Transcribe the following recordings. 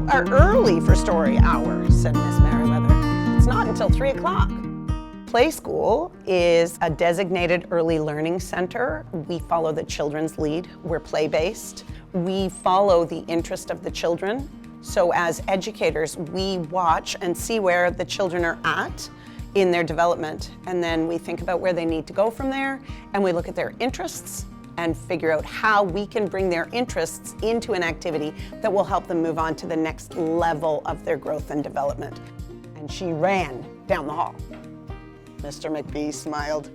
are early for story hours," said Miss Merriweather. "It's not until 3 o'clock." Playschool is a designated early learning center. We follow the children's lead. We're play-based. We follow the interest of the children. So as educators, we watch and see where the children are at in their development, and then we think about where they need to go from there, and we look at their interests and figure out how we can bring their interests into an activity that will help them move on to the next level of their growth and development. And she ran down the hall. Mr. McBee smiled.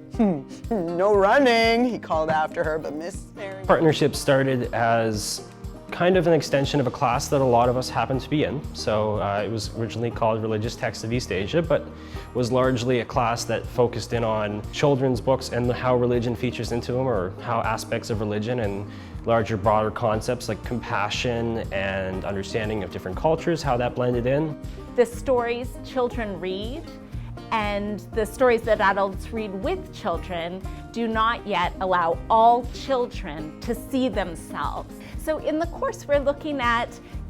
"No running," he called after her, but Miss Mary... Partnership started as kind of an extension of a class that a lot of us happened to be in. So it was originally called Religious Texts of East Asia, but was largely a class that focused in on children's books and how religion features into them, or how aspects of religion and larger, broader concepts like compassion and understanding of different cultures, how that blended in. The stories children read and the stories that adults read with children do not yet allow all children to see themselves. So in the course, we're looking at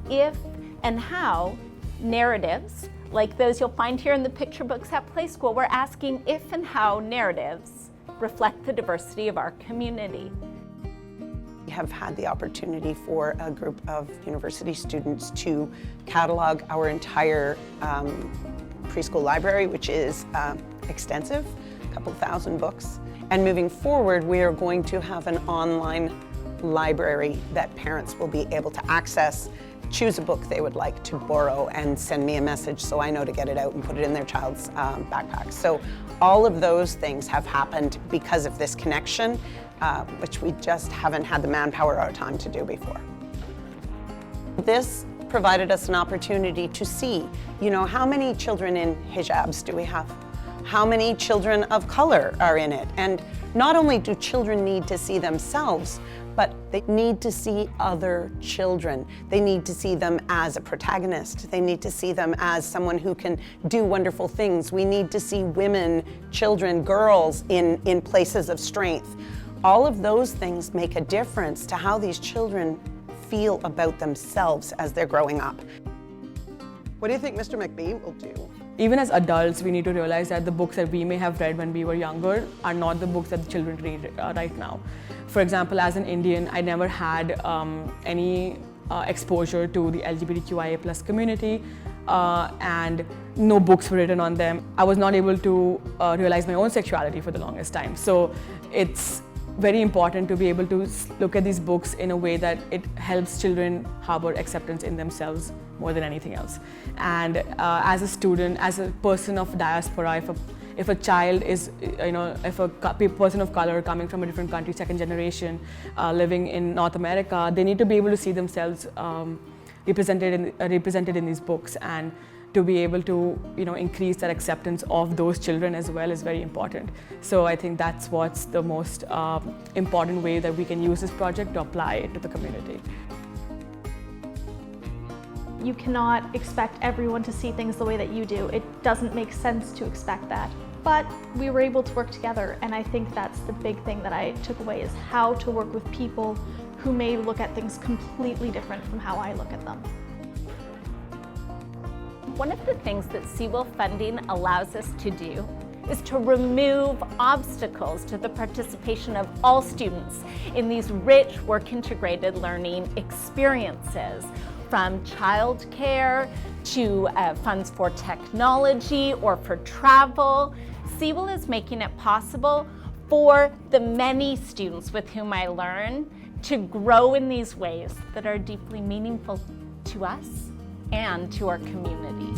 if and how narratives, like those you'll find here in the picture books at Playschool, we're asking if and how narratives reflect the diversity of our community. We have had the opportunity for a group of university students to catalog our entire preschool library, which is extensive, a couple thousand books. And moving forward, we are going to have an online library that parents will be able to access, choose a book they would like to borrow, and send me a message so I know to get it out and put it in their child's backpack. So all of those things have happened because of this connection, which we just haven't had the manpower or time to do before. This provided us an opportunity to see, how many children in hijabs do we have? How many children of color are in it? And not only do children need to see themselves, but they need to see other children. They need to see them as a protagonist. They need to see them as someone who can do wonderful things. We need to see women, children, girls in places of strength. All of those things make a difference to how these children feel about themselves as they're growing up. What do you think Mr. McBee will do? Even as adults, we need to realize that the books that we may have read when we were younger are not the books that the children read right now. For example, as an Indian, I never had any exposure to the LGBTQIA+ community, and no books were written on them. I was not able to realize my own sexuality for the longest time. So it's very important to be able to look at these books in a way that it helps children harbor acceptance in themselves more than anything else. And as a student, as a person of diaspora, if a child is, if a person of color coming from a different country, second generation, living in North America, they need to be able to see themselves represented in these books, and to be able to increase that acceptance of those children as well is very important. So I think that's what's the most important way that we can use this project to apply it to the community. You cannot expect everyone to see things the way that you do. It doesn't make sense to expect that. But we were able to work together, and I think that's the big thing that I took away, is how to work with people who may look at things completely different from how I look at them. One of the things that I-WIL funding allows us to do is to remove obstacles to the participation of all students in these rich work-integrated learning experiences, from childcare to funds for technology or for travel. I-WIL is making it possible for the many students with whom I learn to grow in these ways that are deeply meaningful to us and to our community.